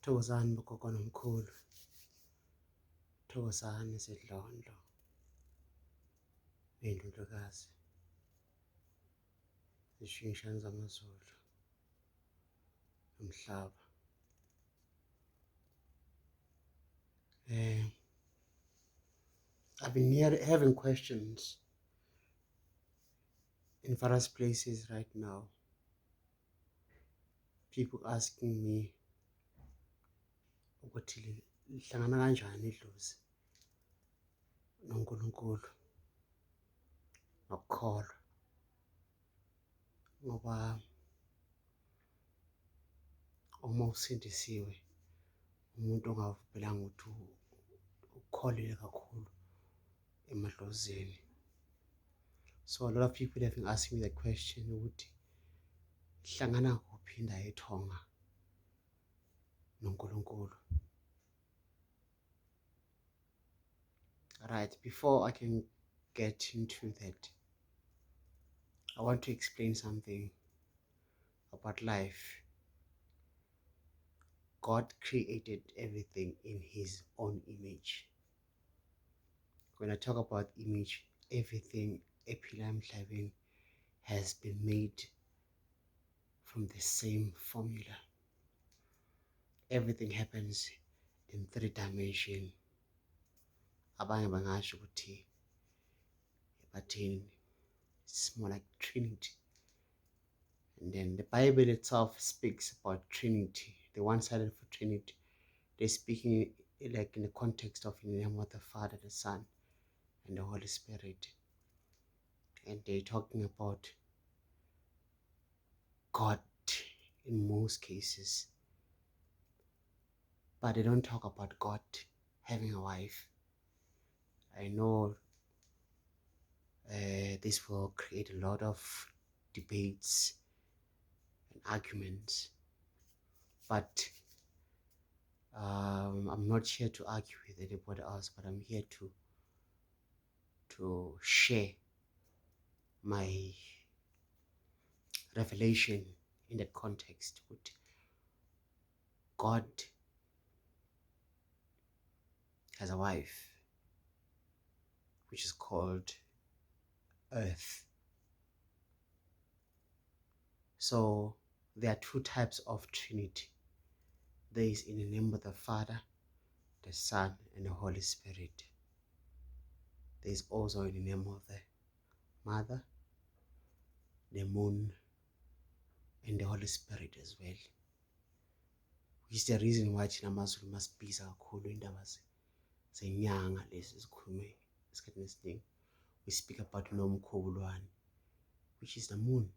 Thokozani bogogo nomkhulu, thokozani sidlondlo ney'ndlovukazi, zishingishane zamaZulu nomhlaba. I've been here having questions in various places right now. People asking me ukuthi lihlangana kanjani idlozi noNkulunkulu nokukholwa, ngoba uma usindisiwe umuntu ongavubelanga ukuthi ukholile kakhulu emadlozini. So a lot of people have been asking me the question ukuthi hlangana kuphi indawo ethonga noNkulunkulu. Right, before I can get into that, I want to explain something about life. God created everything in his own image. When I talk about image, everything ephilayo emhlabeni has been made from the same formula. Everything happens in 3 dimensions. Abanye bangasho ukuthi bathini, it's more like Trinity. And then the Bible itself speaks about Trinity, the one-sided for Trinity. They're speaking like in the context of in the name of the Father, the Son, and the Holy Spirit. And they're talking about God in most cases. But they don't talk about God having a wife. I know this will create a lot of debates and arguments, but I'm not here to argue with anybody else, but I'm here to share my revelation in that context. With God has a wife, which is called Earth. So there are 2 types of Trinity. There is in the name of the Father, the Son, and the Holy Spirit. There is also in the name of the Mother, the Moon, and the Holy Spirit as well. Which is the reason why thina maZulu masibhiza kakhulu indaba zenyanga lezi ezikhulume esikhathini esiningi. We speak about Nomkhubulwane, which is the moon.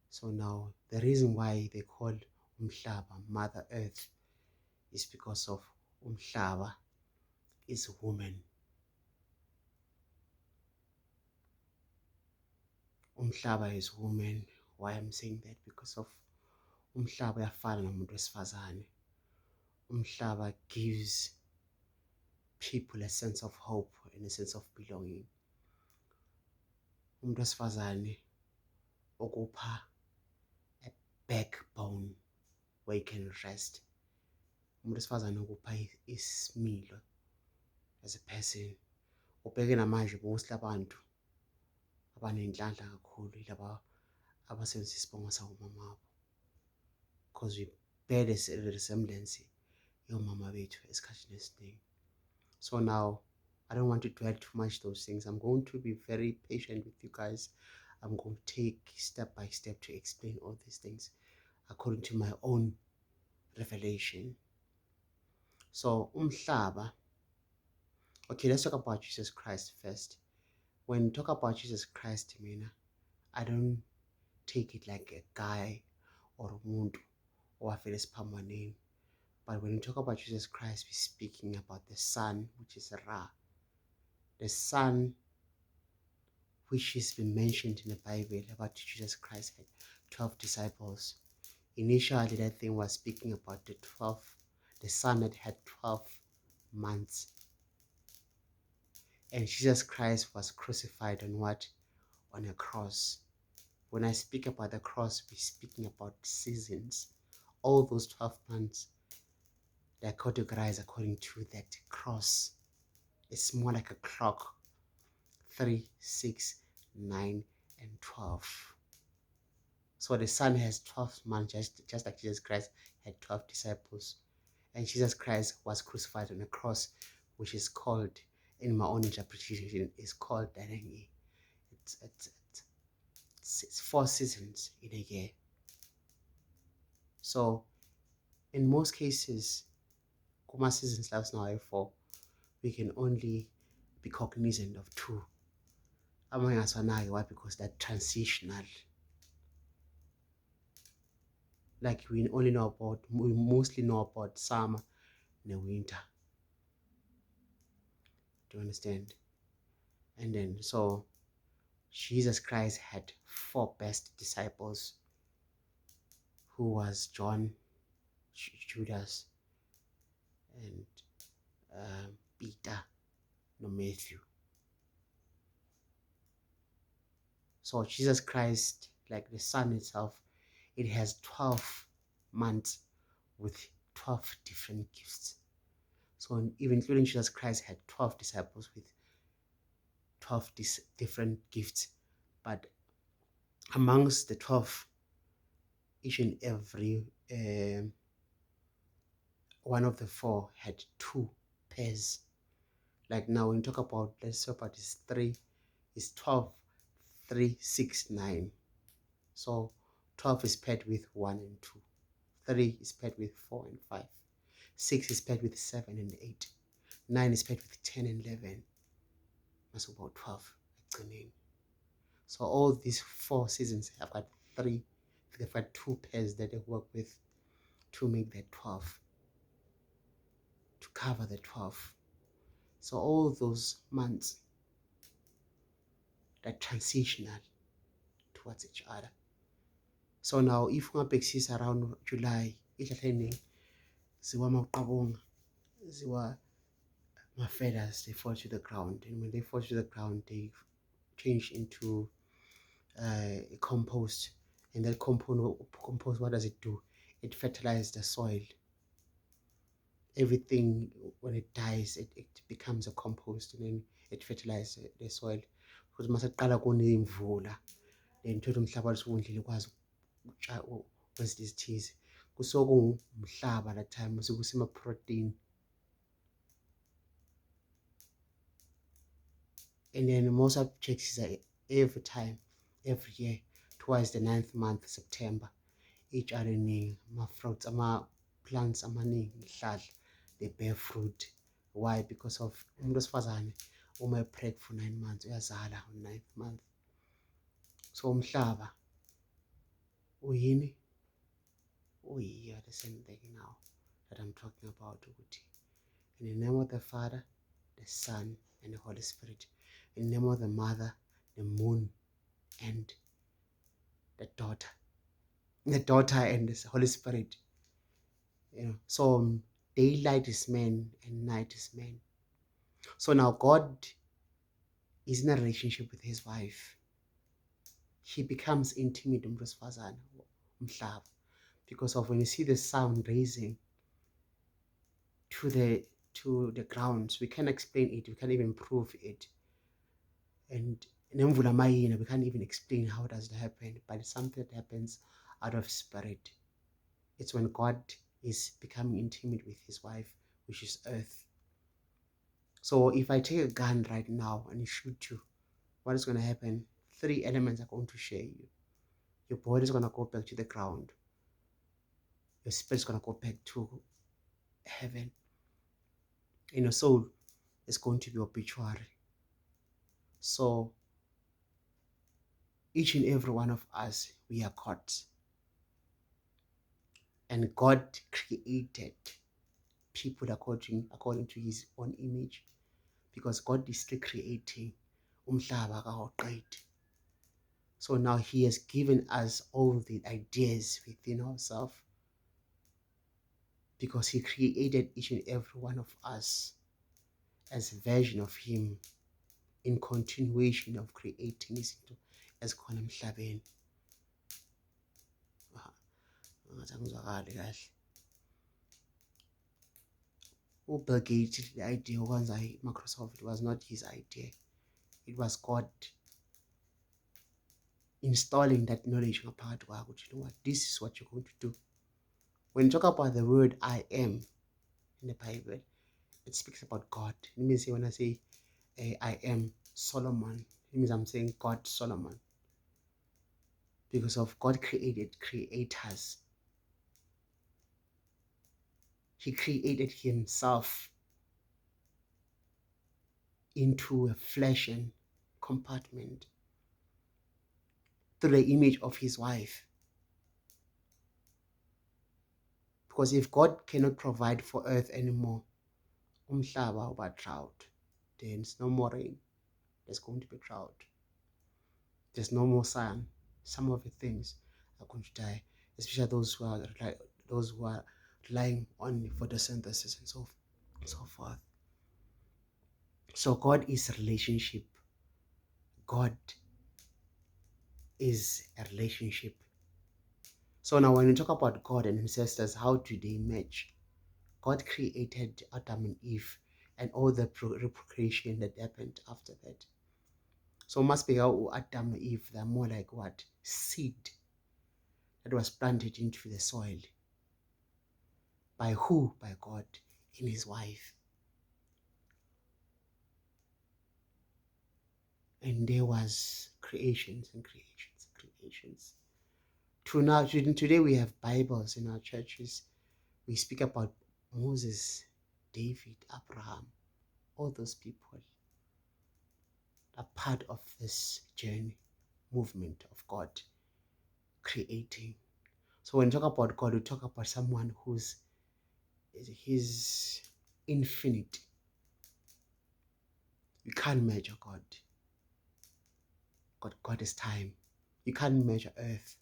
So now the reason why they call Umhlaba Mother Earth is because of Umhlaba is woman. Umhlaba is woman. Why I'm saying that? Because of Umhlaba uyafana nomuntu wesifazane. Umhlaba gives people a sense of hope and a sense of belonging. Umuntu wesifazane okupha a backbone where you can rest. Umuntu wesifazane okupha isimilo as a person. Ubheke namanje most abantu abanenhlanhla kakhulu yilaba abasebenzisa isibongo sakamama wabo, because we bear the resemblance yomama bethu esikhathini esiningi. So now I don't want to dwell too much those things. I'm going to be very patient with you guys. I'm going to take step by step to explain all these things according to my own revelation. So Umhlaba. Okay, let's talk about Jesus Christ first. When you talk about Jesus Christ, I don't take it like a guy or umuntu owafela esiphambanweni. But when you talk about Jesus Christ, we're speaking about the Son, which is Ra. The Son, which has been mentioned in the Bible about Jesus Christ had 12 disciples. Initially, that thing was speaking about the Son that had 12 months. And Jesus Christ was crucified on what? On a cross. When I speak about the cross, we're speaking about seasons all those 12 months, they're categorized according to that cross. It's more like a clock: 3, 6, 9, and 12. So the Son has 12 months, just like Jesus Christ had 12 disciples. And Jesus Christ was crucified on a cross, which is called, in my own interpretation, is called Darengi. It's 4 seasons in a year. So in most cases, Kuma seasons lives now 4, we can only be cognizant of 2. Why? Because they're transitional. Like we mostly know about summer and winter. Do you understand? And then so Jesus Christ had 4 best disciples, who was John, Judas, and Peter, no Matthew. So Jesus Christ, like the Son itself, it has 12 months with 12 different gifts. So even including Jesus Christ had 12 disciples with 12 different gifts. But amongst the 12, each and every one of the 4 had 2 pairs. Like now when you talk about, let's talk about this 3, is 12, 3, 6, 9. So 12 is paired with 1 and 2. 3 is paired with 4 and 5. 6 is paired with 7 and 8. 9 is paired with 10 and 11. That's about 12. So all these 4 seasons have got 3, they've got 2 pairs that they work with to make that 12, to cover the 12. So all those months, they're transitional towards each other. So now if ungabhekisisa around July, ihlahla eningi ziwa amaqabunga, ziwa feathers, they fall to the ground, and when they fall to the ground, they change into a compost. And that compost, what does it do? It fertilizes the soil. Everything, when it dies, it becomes a compost, and then it fertilizes the soil. Because masaqala kuneyimvula, then uthola umhlaba usuvundlile ukwazi ukwenza izithize. Kusuke kungumhlaba that time, usuke usema-protein. And then most objects are every time, every year, towards the 9th month, September, each are eningi, ama-fruits, ama-plants amaningi, ihlahla, they bear fruit. Why? Because of umuntu wesifazane uma epreg for 9 months uyazala on 9th month. So umhlaba uyini, uyiyo the same thing now that I'm talking about. In the name of the Father, the Son, and the Holy Spirit. In the name of the Mother, the Moon, and the Daughter. The Daughter and the Holy Spirit. So daylight is man and night is man. So now God is in a relationship with his wife. He becomes intimate because of when you see the sun raising to the ground. We can't explain it, we can't even prove it. And we can't even explain how does it happen, but it's something that happens out of spirit. It's when God is becoming intimate with his wife, which is earth. So if I take a gun right now and shoot you, what is going to happen? 3 elements are going to share you. Your body is going to go back to the ground. Your spirit is going to go back to heaven. And your soul is going to be obituary. So each and every one of us, we are gods. And God created people according to his own image, because God is still creating umhlaba akawuqedi. So now he has given us all the ideas within ourselves, because he created each and every one of us as a version of him, in continuation of creating izinto ezikhona emhlabeni. angathi angizwakali kahle. UBill Gates, the idea okwenza iMicrosoft, it was not his idea. It was God installing that knowledge ngaphakathi kwakho ukuthi, you know what, this is what you're going to do. When you talk about the word I am in the Bible, it speaks about God. It means when I say I am Solomon, it means I'm saying God Solomon. Because of God created creators. He created himself into a flesh and compartment through the image of his wife. Because if God cannot provide for earth anymore, umhlaba uba drought, then there's no more rain. There's going to be drought. There's no more sun. Some of the things are going to die, especially those who are relying on photosynthesis and so forth. So God is a relationship. God is a relationship. So now when we talk about God and ancestors, how do they match? God created Adam and Eve and all the procreation that happened after that. So must be how Adam and Eve, they're more like what? Seed that was planted into the soil. By who? By God in his wife. And there was creations and creations and creations. Today we have Bibles in our churches. We speak about Moses, David, Abraham, all those people are part of this journey, movement of God creating. So when we talk about God, we talk about someone he's infinite. You can't measure God. God is time. You can't measure earth.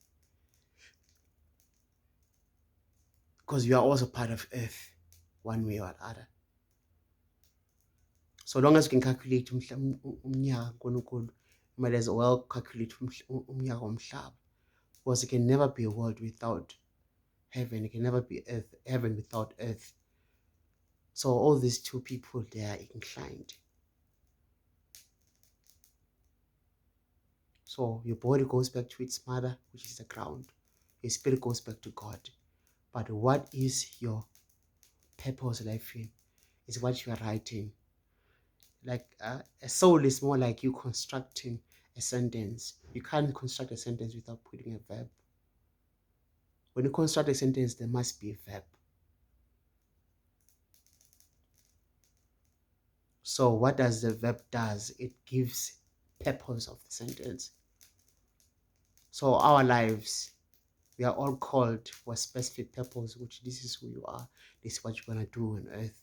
Because you are also part of earth, one way or other. So long as you can calculate umnyaka nkulunkulu, you might as well calculate umnyaka womhlaba. Because it can never be a world without heaven. It can never be heaven without earth. So all these two people, they are inclined. So your body goes back to its mother, which is the ground. Your spirit goes back to God. But what is your purpose life in? Is what you are writing. Like a soul is more like you constructing a sentence. You can't construct a sentence without putting a verb. When you construct a sentence, there must be a verb. So what does the verb does? It gives purpose of the sentence. So our lives, we are all called for a specific purpose, which this is who you are. This is what you're going to do on earth.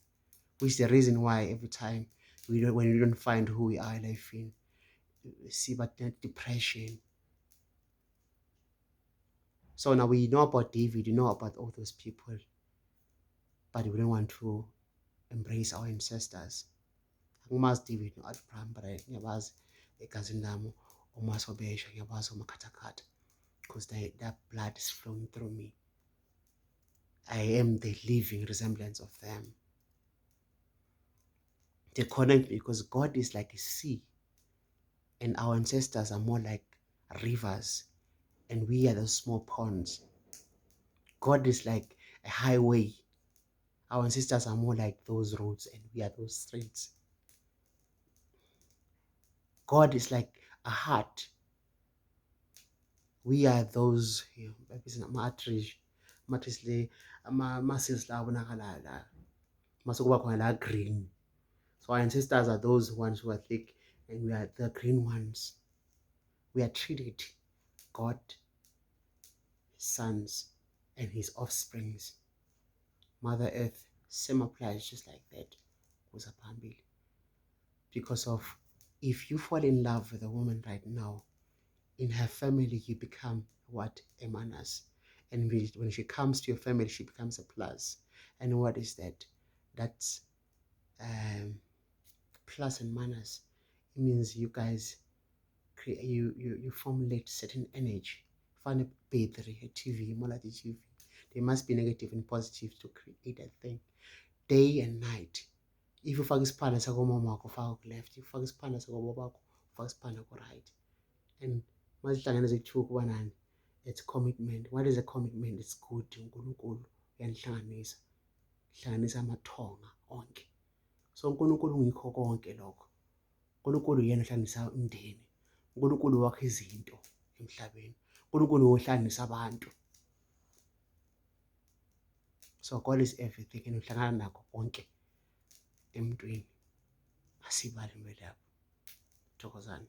Which is the reason why every time when we don't find who we are in life in, we see but depression. So now we know about David, we know about all those people, but we don't want to embrace our ancestors. Angimazi David no Abraham, but ngiyabazi egazini lami uMasobesha, ngiyabazi uMakhathakhatha, because that blood is flowing through me. I am the living resemblance of them. They connect me because God is like a sea, and our ancestors are more like rivers, and we are the small ponds. God is like a highway. Our ancestors are more like those roads, and we are those streets. God is like a heart. We are those ama-arteries le ama-muscles la abonakalayo la mase kuba khona la green. So our ancestors are those ones who are thick, and we are the green ones. We are treated God, his sons, and his offsprings. Mother Earth, same applies just like that. Because of, if you fall in love with a woman right now, in her family you become what? A minus. And when she comes to your family, she becomes a plus. And what is that? That's plus and minus. It means you guys create, you formulate certain energy. Find a battery, a TV, more like a TV. There must be negative and positive to create that thing. Day and night. If ufaka isiphande sakho mama wakho ufaka ku-left, if ufaka isiphande sakho baba wakho ufaka isiphande ku-right. And mazihlangene ziku-two kuba nani? It's commitment. What is a commitment? It's good. uNkulunkulu uyanihlanganisa. Hlanganisa amathonga onke. So uNkulunkulu ngikho konke lokho. uNkulunkulu uyena ohlanganisa umndeni. uNkulunkulu wakhe izinto emhlabeni. uNkulunkulu ohlanganisa abantu. So God is everything and uhlangana nakho konke emntwini. Asibale lapho. Thokozani.